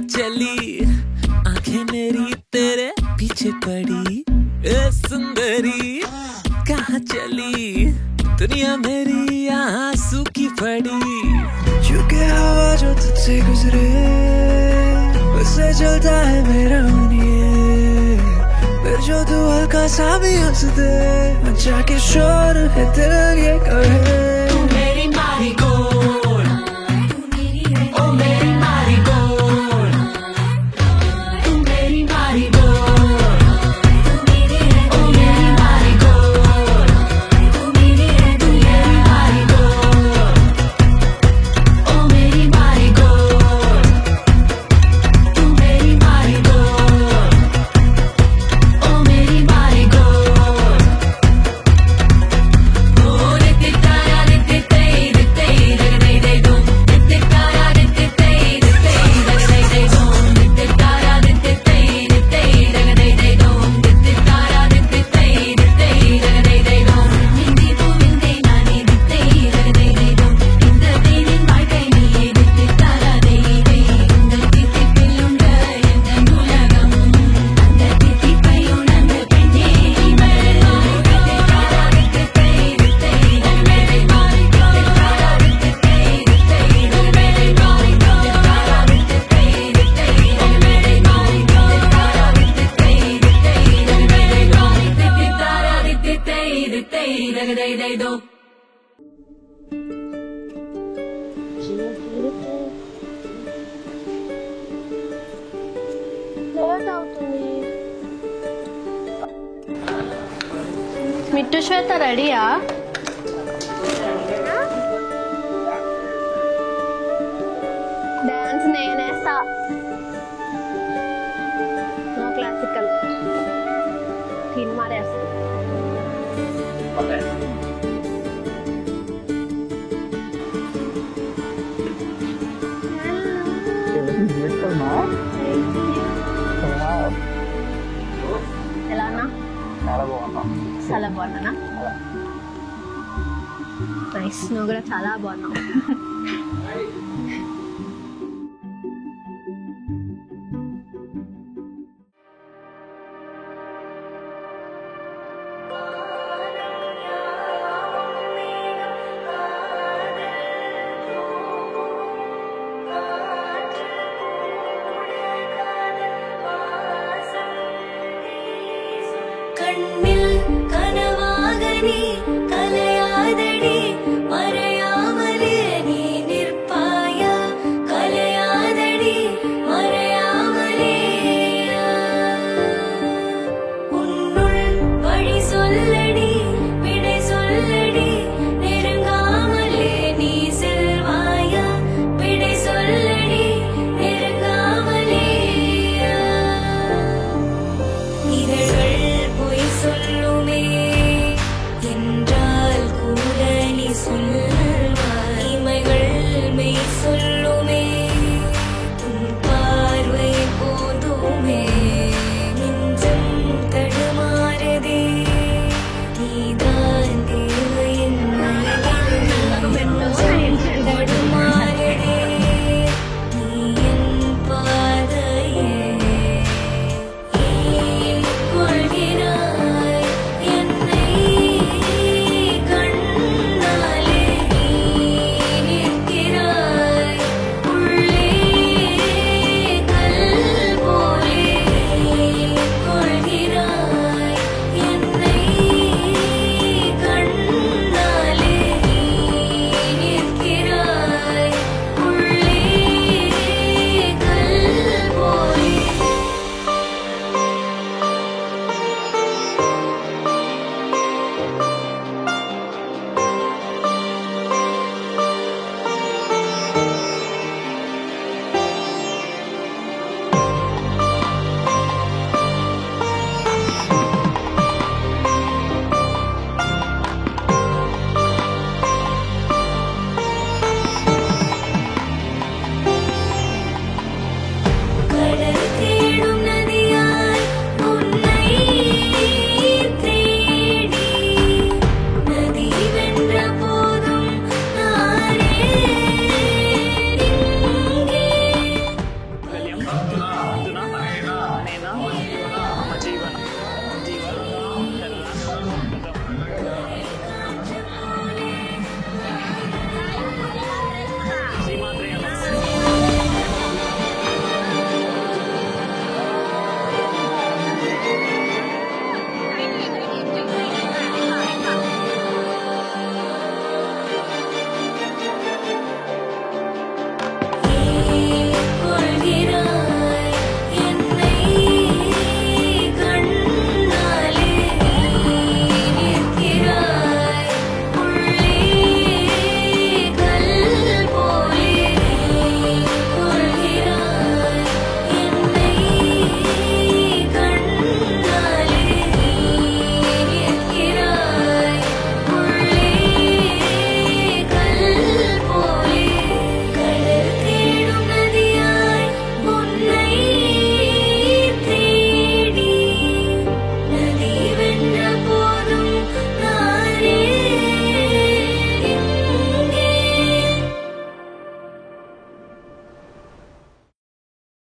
चली आंखें मेरी तेरे पीछे पड़ी ए सुंदरी कहाँ चली दुनिया मेरी आंसू की पड़ी चुके हवा जो तुझसे गुजरे उससे चलता है मेरा मुनिए फिर जो तू हल्का सा भी हंस दे मचा के शोर है दिल ये कहे मेरी मारी को మిట్టు శ్వేత రెడీయా డాన్స్ నేనేస్తా నో క్లాసికల్ తీన్ మారేస్తా ఎలానా చాలా బాగున్నానా నైస్ నువ్వు కూడా చాలా బాగున్నావు கண்ணில் கனவாகனி கலையாதடி மறையாமலே நீ நிற்பாயா கலையாதடி மறையாமலே உன்னுள் வழி சொல்லடி விடை சொல்லடி நெருங்காமலே நீ செல்வாயா விடை சொல்லடி நெருங்காமலே இதழ்கள் சொல்லுமே என்றால் கூட நீ சொல்ல